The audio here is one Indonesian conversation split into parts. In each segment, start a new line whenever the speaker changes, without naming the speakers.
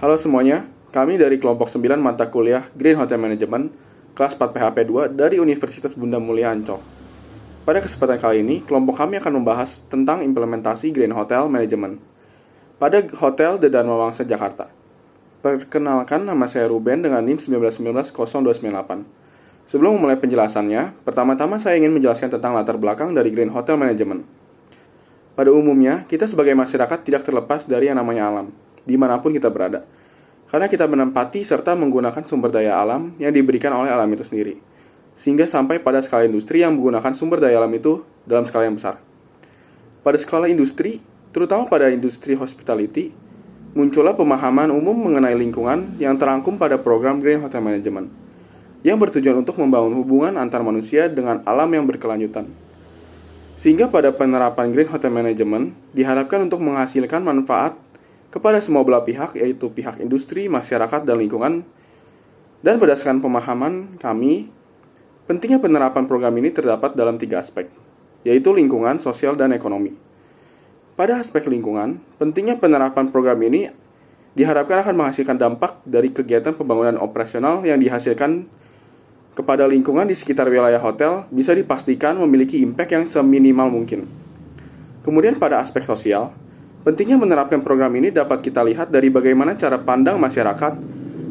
Halo semuanya, kami dari kelompok 9 mata kuliah Green Hotel Management, kelas 4 PHP 2 dari Universitas Bunda Mulia Ancol. Pada kesempatan kali ini, kelompok kami akan membahas tentang implementasi Green Hotel Management pada Hotel The Dharma Wangsa Jakarta. Perkenalkan, nama saya Ruben dengan NIM 19190298. Sebelum memulai penjelasannya, pertama-tama saya ingin menjelaskan tentang latar belakang dari Green Hotel Management. Pada umumnya, kita sebagai masyarakat tidak terlepas dari yang namanya alam, dimanapun kita berada. Karena kita menempati serta menggunakan sumber daya alam yang diberikan oleh alam itu sendiri. Sehingga sampai pada skala industri yang menggunakan sumber daya alam itu dalam skala yang besar. Pada skala industri, terutama pada industri hospitality, muncullah pemahaman umum mengenai lingkungan yang terangkum pada program Green Hotel Management, yang bertujuan untuk membangun hubungan antar manusia dengan alam yang berkelanjutan. Sehingga pada penerapan Green Hotel Management diharapkan untuk menghasilkan manfaat kepada semua belah pihak, yaitu pihak industri, masyarakat, dan lingkungan. Dan berdasarkan pemahaman kami, pentingnya penerapan program ini terdapat dalam 3 aspek, yaitu lingkungan, sosial, dan ekonomi. Pada aspek lingkungan, pentingnya penerapan program ini diharapkan akan menghasilkan dampak dari kegiatan pembangunan operasional yang dihasilkan kepada lingkungan di sekitar wilayah hotel bisa dipastikan memiliki impact yang seminimal mungkin. Kemudian pada aspek sosial, pentingnya menerapkan program ini dapat kita lihat dari bagaimana cara pandang masyarakat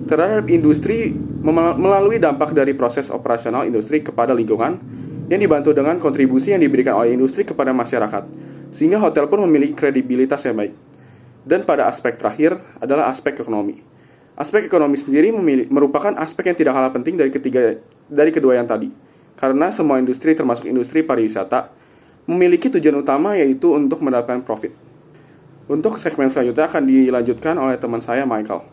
terhadap industri melalui dampak dari proses operasional industri kepada lingkungan yang dibantu dengan kontribusi yang diberikan oleh industri kepada masyarakat, sehingga hotel pun memiliki kredibilitas yang baik. Dan pada aspek terakhir adalah aspek ekonomi. Aspek ekonomi sendiri merupakan aspek yang tidak kalah penting dari kedua yang tadi, karena semua industri termasuk industri pariwisata memiliki tujuan utama, yaitu untuk mendapatkan profit. Untuk segmen selanjutnya akan dilanjutkan oleh teman saya, Michael.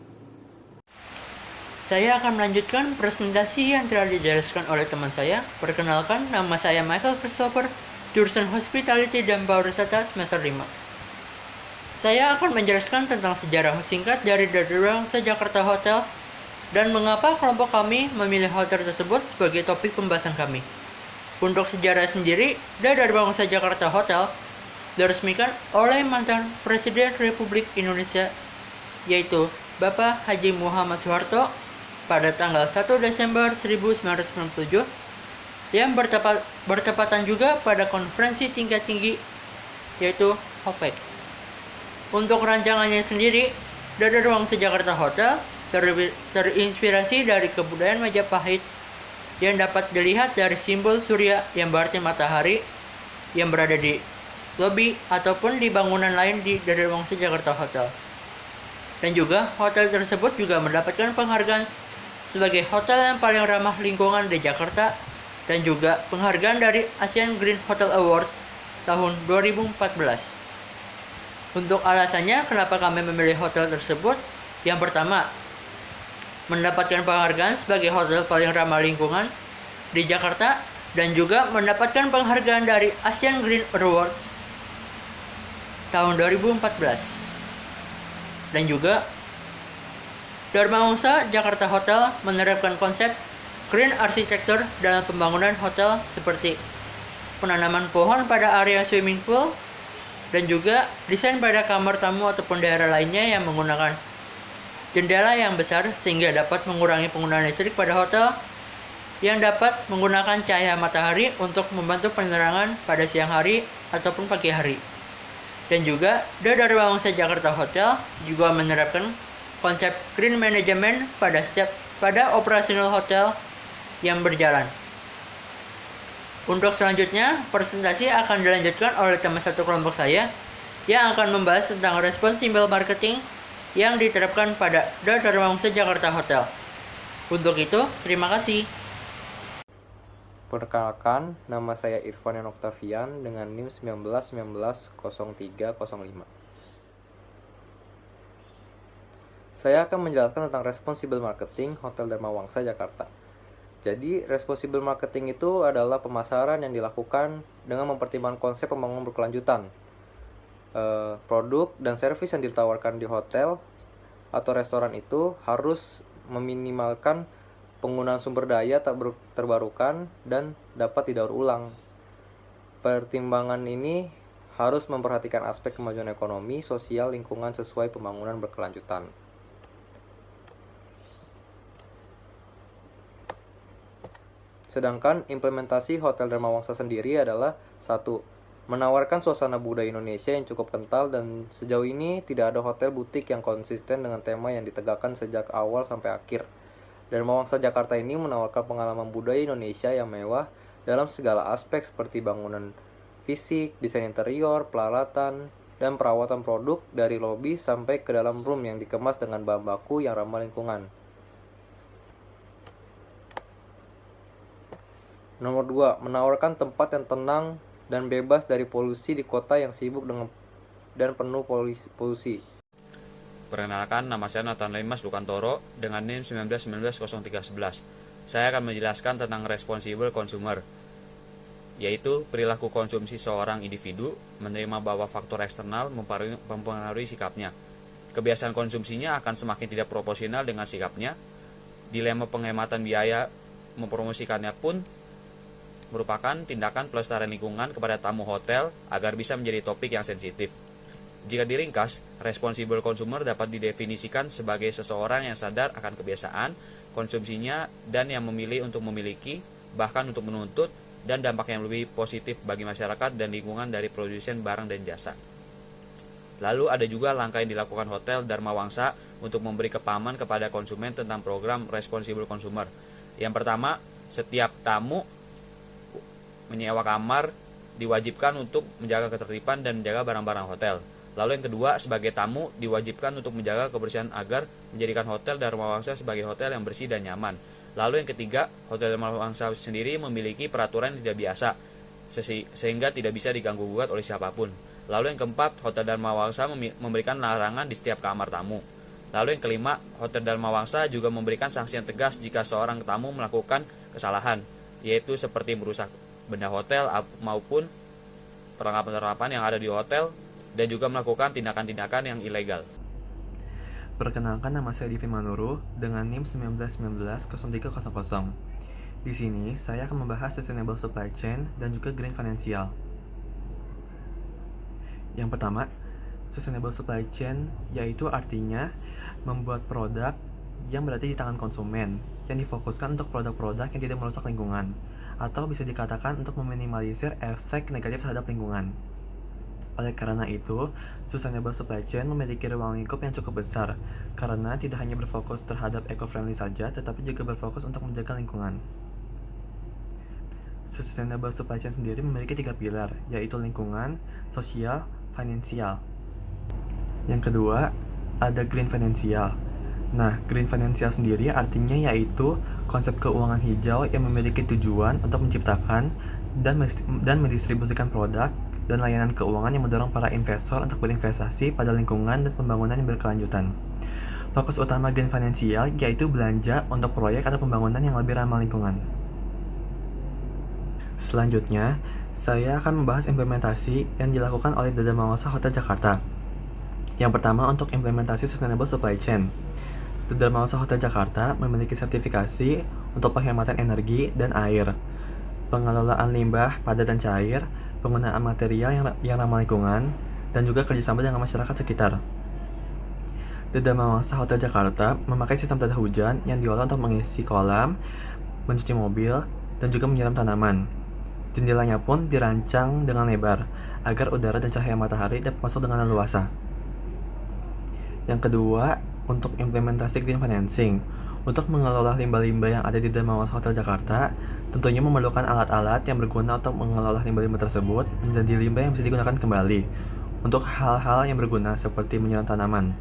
Saya akan melanjutkan presentasi yang telah dijelaskan oleh teman saya. Perkenalkan, nama saya Michael Christopher, jurusan Hospitality dan Pariwisata semester 5. Saya akan menjelaskan tentang sejarah singkat dari The Dharma Wangsa Jakarta Hotel dan mengapa kelompok kami memilih hotel tersebut sebagai topik pembahasan kami. Untuk sejarah sendiri, The Dharma Wangsa Jakarta Hotel diresmikan oleh mantan Presiden Republik Indonesia, yaitu Bapak Haji Muhammad Soeharto pada tanggal 1 Desember 1997, yang bertepatan juga pada konferensi tingkat tinggi, yaitu OPEC. Untuk rancangannya sendiri, The Dharma Wangsa Jakarta Hotel terinspirasi dari kebudayaan Majapahit yang dapat dilihat dari simbol surya yang berarti matahari yang berada di lobi ataupun di bangunan lain di The Dharma Wangsa Jakarta Hotel. Dan juga hotel tersebut juga mendapatkan penghargaan sebagai hotel yang paling ramah lingkungan di Jakarta dan juga penghargaan dari Asian Green Hotel Awards tahun 2014. Untuk alasannya kenapa kami memilih hotel tersebut, yang pertama, mendapatkan penghargaan sebagai hotel paling ramah lingkungan di Jakarta dan juga mendapatkan penghargaan dari Asian Green Awards tahun 2014. Dan juga Dharma Wangsa Jakarta Hotel menerapkan konsep green architecture dalam pembangunan hotel seperti penanaman pohon pada area swimming pool dan juga desain pada kamar tamu ataupun daerah lainnya yang menggunakan jendela yang besar sehingga dapat mengurangi penggunaan listrik pada hotel, yang dapat menggunakan cahaya matahari untuk membantu penerangan pada siang hari ataupun pagi hari. Dan juga The Dharma Wangsa Jakarta Hotel juga menerapkan konsep green management pada operasional hotel yang berjalan. Untuk selanjutnya, presentasi akan dilanjutkan oleh teman satu kelompok saya yang akan membahas tentang responsible marketing yang diterapkan pada The Dharma Wangsa Jakarta Hotel. Untuk itu, terima kasih.
Perkenalkan, nama saya Irfan Octavian dengan NIM 19190305. Saya akan menjelaskan tentang responsible marketing Hotel Dharma Wangsa Jakarta. Jadi, responsible marketing itu adalah pemasaran yang dilakukan dengan mempertimbangkan konsep pembangunan berkelanjutan. Produk dan servis yang ditawarkan di hotel atau restoran itu harus meminimalkan penggunaan sumber daya terbarukan dan dapat didaur ulang. Pertimbangan ini harus memperhatikan aspek kemajuan ekonomi, sosial, lingkungan sesuai pembangunan berkelanjutan. Sedangkan implementasi Hotel Dharma Wangsa sendiri adalah 1. Menawarkan suasana budaya Indonesia yang cukup kental, dan sejauh ini tidak ada hotel butik yang konsisten dengan tema yang ditegakkan sejak awal sampai akhir. Dharma Wangsa Jakarta ini menawarkan pengalaman budaya Indonesia yang mewah dalam segala aspek seperti bangunan fisik, desain interior, peralatan, dan perawatan produk dari lobi sampai ke dalam room yang dikemas dengan bahan baku yang ramah lingkungan. Nomor 2, menawarkan tempat yang tenang dan bebas dari polusi di kota yang sibuk dan penuh polusi.
Perkenalkan, nama saya Nathan Lemas Lukantoro dengan NIM 19190311. Saya akan menjelaskan tentang responsible consumer, yaitu perilaku konsumsi seorang individu menerima bahwa faktor eksternal mempengaruhi sikapnya. Kebiasaan konsumsinya akan semakin tidak proporsional dengan sikapnya. Dilema penghematan biaya mempromosikannya pun merupakan tindakan pelestarian lingkungan kepada tamu hotel agar bisa menjadi topik yang sensitif. Jika diringkas, responsible consumer dapat didefinisikan sebagai seseorang yang sadar akan kebiasaan konsumsinya dan yang memilih untuk memiliki, bahkan untuk menuntut, dan dampak yang lebih positif bagi masyarakat dan lingkungan dari produsen barang dan jasa. Lalu ada juga langkah yang dilakukan Hotel Dharma Wangsa untuk memberi kepahaman kepada konsumen tentang program responsible consumer. Yang pertama, setiap tamu menyewa kamar diwajibkan untuk menjaga ketertiban dan menjaga barang-barang hotel. Lalu yang kedua, sebagai tamu diwajibkan untuk menjaga kebersihan agar menjadikan Hotel Dharma Wangsa sebagai hotel yang bersih dan nyaman. Lalu yang ketiga, Hotel Dharma Wangsa sendiri memiliki peraturan yang tidak biasa sehingga tidak bisa diganggu-gugat oleh siapapun. Lalu yang keempat, Hotel Dharma Wangsa memberikan larangan di setiap kamar tamu. Lalu yang kelima, Hotel Dharma Wangsa juga memberikan sanksi yang tegas jika seorang tamu melakukan kesalahan, yaitu seperti merusak benda hotel maupun perlengkapan-perlengkapan yang ada di hotel, dan juga melakukan tindakan-tindakan yang ilegal.
Perkenalkan, nama saya Divi Manuru dengan NIM 19190300. Di sini saya akan membahas sustainable supply chain dan juga green financial. Yang pertama, sustainable supply chain yaitu artinya membuat produk yang berada di tangan konsumen yang difokuskan untuk produk-produk yang tidak merusak lingkungan, atau bisa dikatakan untuk meminimalisir efek negatif terhadap lingkungan. Oleh karena itu, sustainable supply chain memiliki ruang lingkup yang cukup besar, karena tidak hanya berfokus terhadap eco-friendly saja, tetapi juga berfokus untuk menjaga lingkungan. Sustainable supply chain sendiri memiliki 3 pilar, yaitu lingkungan, sosial, finansial. Yang kedua, ada green financial. Nah, green financial sendiri artinya yaitu konsep keuangan hijau yang memiliki tujuan untuk menciptakan dan mendistribusikan produk dan layanan keuangan yang mendorong para investor untuk berinvestasi pada lingkungan dan pembangunan yang berkelanjutan. Fokus utama green financial yaitu belanja untuk proyek atau pembangunan yang lebih ramah lingkungan. Selanjutnya, saya akan membahas implementasi yang dilakukan oleh Dharma Wangsa Hotel Jakarta. Yang pertama, untuk implementasi sustainable supply chain. Dharma Wangsa Hotel Jakarta memiliki sertifikasi untuk penghematan energi dan air, pengelolaan limbah padat dan cair, penggunaan material yang ramah lingkungan, dan juga kerjasama dengan masyarakat sekitar. Dharma Wangsa Hotel Jakarta memakai sistem tanda hujan yang diolah untuk mengisi kolam, mencuci mobil, dan juga menyiram tanaman. Jendelanya pun dirancang dengan lebar agar udara dan cahaya matahari dapat masuk dengan leluasa. Yang kedua, untuk implementasi green financing. Untuk mengelola limbah-limbah yang ada di Dharma Wangsa Hotel Jakarta, tentunya memerlukan alat-alat yang berguna untuk mengelola limbah-limbah tersebut menjadi limbah yang bisa digunakan kembali untuk hal-hal yang berguna seperti menyiram tanaman.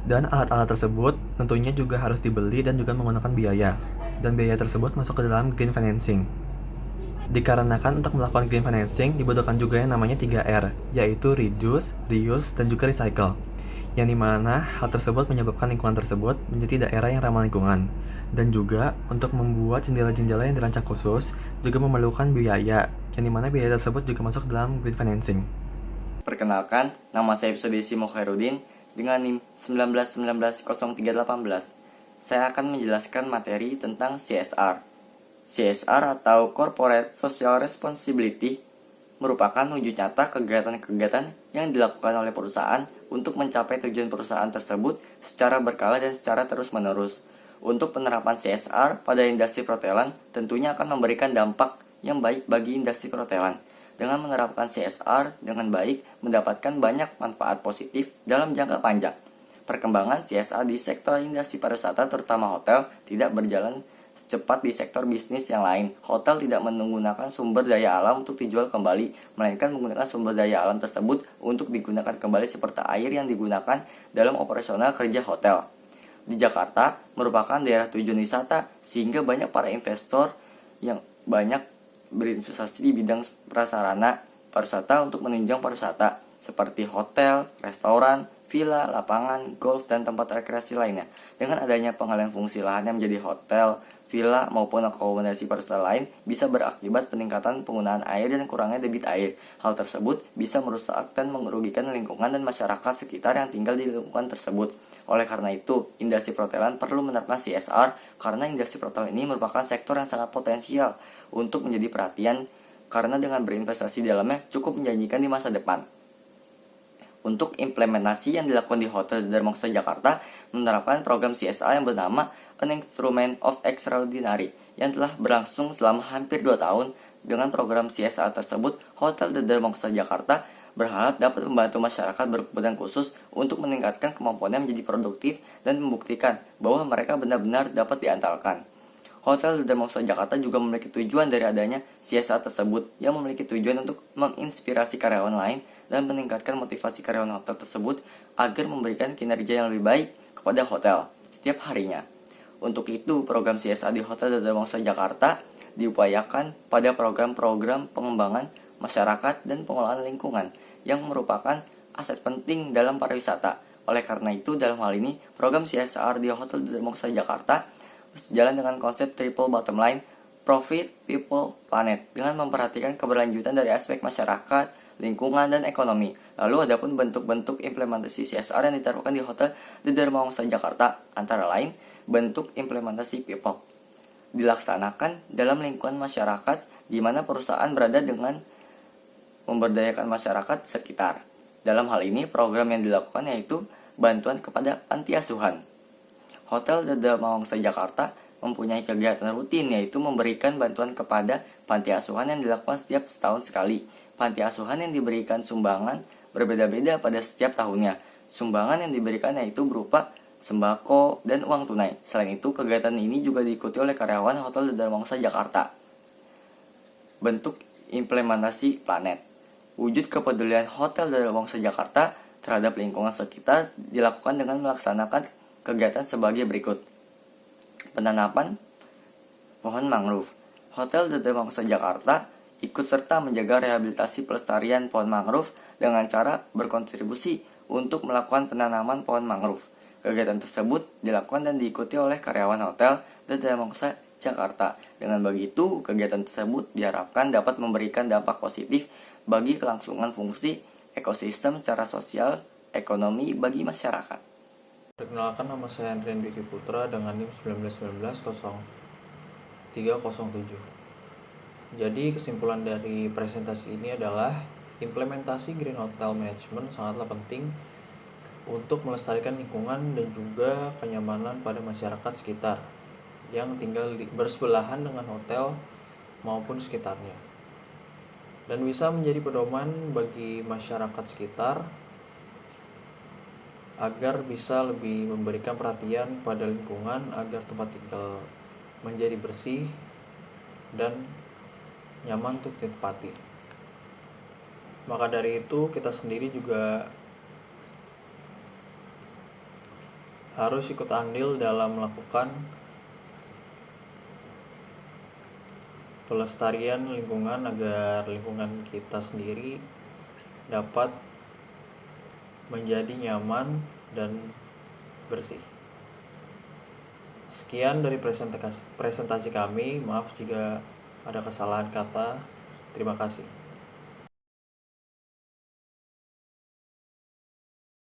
Dan alat-alat tersebut tentunya juga harus dibeli dan juga menggunakan biaya, dan biaya tersebut masuk ke dalam green financing. Dikarenakan untuk melakukan green financing dibutuhkan juga yang namanya 3R, yaitu reduce, reuse, dan juga recycle, yang dimana hal tersebut menyebabkan lingkungan tersebut menjadi daerah yang ramah lingkungan. Dan juga untuk membuat jendela-jendela yang dirancang khusus juga memerlukan biaya, yang dimana biaya tersebut juga masuk dalam green financing.
Perkenalkan, nama saya Ibsodesi Mokhairudin dengan NIM 19190318. Saya akan menjelaskan materi tentang CSR. CSR atau Corporate Social Responsibility merupakan wujud nyata kegiatan-kegiatan yang dilakukan oleh perusahaan untuk mencapai tujuan perusahaan tersebut secara berkala dan secara terus-menerus. Untuk penerapan CSR pada industri perhotelan tentunya akan memberikan dampak yang baik bagi industri perhotelan. Dengan menerapkan CSR dengan baik, mendapatkan banyak manfaat positif dalam jangka panjang. Perkembangan CSR di sektor industri pariwisata terutama hotel tidak berjalan secepat di sektor bisnis yang lain. Hotel tidak menggunakan sumber daya alam untuk dijual kembali, melainkan menggunakan sumber daya alam tersebut untuk digunakan kembali seperti air yang digunakan dalam operasional kerja hotel. Di Jakarta merupakan daerah tujuan wisata sehingga banyak para investor yang banyak berinvestasi di bidang prasarana pariwisata untuk menunjang pariwisata seperti hotel, restoran, villa, lapangan, golf, dan tempat rekreasi lainnya. Dengan adanya pengalihan fungsi lahan yang menjadi hotel, villa, maupun akomodasi pariwisata lain bisa berakibat peningkatan penggunaan air dan kurangnya debit air. Hal tersebut bisa merusak dan merugikan lingkungan dan masyarakat sekitar yang tinggal di lingkungan tersebut. Oleh karena itu, industri perhotelan perlu menerapkan CSR karena industri perhotelan ini merupakan sektor yang sangat potensial untuk menjadi perhatian karena dengan berinvestasi di dalamnya cukup menjanjikan di masa depan. Untuk implementasi yang dilakukan di Hotel Dharma Mangsa Jakarta menerapkan program CSR yang bernama An Instrument of Extraordinary yang telah berlangsung selama hampir 2 tahun. Dengan program CSR tersebut, Hotel Dharma Mangsa Jakarta berharap dapat membantu masyarakat berkebutuhan khusus untuk meningkatkan kemampuannya menjadi produktif dan membuktikan bahwa mereka benar-benar dapat diandalkan. Hotel Dharma Mangsa Jakarta juga memiliki tujuan dari adanya CSR tersebut yang memiliki tujuan untuk menginspirasi karyawan lain dan meningkatkan motivasi karyawan hotel tersebut agar memberikan kinerja yang lebih baik kepada hotel setiap harinya. Untuk itu, program CSR di Hotel Dharma Mangsa Jakarta diupayakan pada program-program pengembangan masyarakat dan pengelolaan lingkungan yang merupakan aset penting dalam pariwisata. Oleh karena itu, dalam hal ini, program CSR di Hotel Dharma Mangsa Jakarta sejalan dengan konsep triple bottom line, profit, people, planet, dengan memperhatikan keberlanjutan dari aspek masyarakat, lingkungan, dan ekonomi. Lalu adapun bentuk-bentuk implementasi CSR yang diterapkan di Hotel Dharma Mangsa Jakarta, antara lain bentuk implementasi people dilaksanakan dalam lingkungan masyarakat di mana perusahaan berada dengan memberdayakan masyarakat sekitar. Dalam hal ini, program yang dilakukan yaitu bantuan kepada panti asuhan. Hotel Dharma Mangsa Jakarta mempunyai kegiatan rutin yaitu memberikan bantuan kepada panti asuhan yang dilakukan setiap setahun sekali. Panti asuhan yang diberikan sumbangan berbeda-beda pada setiap tahunnya. Sumbangan yang diberikan yaitu berupa sembako dan uang tunai. Selain itu, kegiatan ini juga diikuti oleh karyawan Hotel Dharma Mangsa Jakarta. Bentuk implementasi planet. Wujud kepedulian Hotel Dharma Mangsa Jakarta terhadap lingkungan sekitar dilakukan dengan melaksanakan kegiatan sebagai berikut. Penanaman pohon mangrove. Hotel Dharma Mangsa Jakarta ikut serta menjaga rehabilitasi pelestarian pohon mangrove dengan cara berkontribusi untuk melakukan penanaman pohon mangrove. Kegiatan tersebut dilakukan dan diikuti oleh karyawan Hotel Dharma Mangsa Jakarta. Dengan begitu, kegiatan tersebut diharapkan dapat memberikan dampak positif bagi kelangsungan fungsi ekosistem secara sosial, ekonomi bagi masyarakat.
Perkenalkan, nama saya Andrian Dwi Putra dengan NIM 1919-0307. Jadi kesimpulan dari presentasi ini adalah implementasi Green Hotel Management sangatlah penting untuk melestarikan lingkungan dan juga kenyamanan pada masyarakat sekitar yang tinggal bersebelahan dengan hotel maupun sekitarnya, dan bisa menjadi pedoman bagi masyarakat sekitar agar bisa lebih memberikan perhatian pada lingkungan agar tempat tinggal menjadi bersih dan nyaman untuk ditempati. Maka dari itu, kita sendiri juga harus ikut andil dalam melakukan pelestarian lingkungan agar lingkungan kita sendiri dapat menjadi nyaman dan bersih. Sekian dari presentasi kami. Maaf jika ada kesalahan kata. Terima kasih.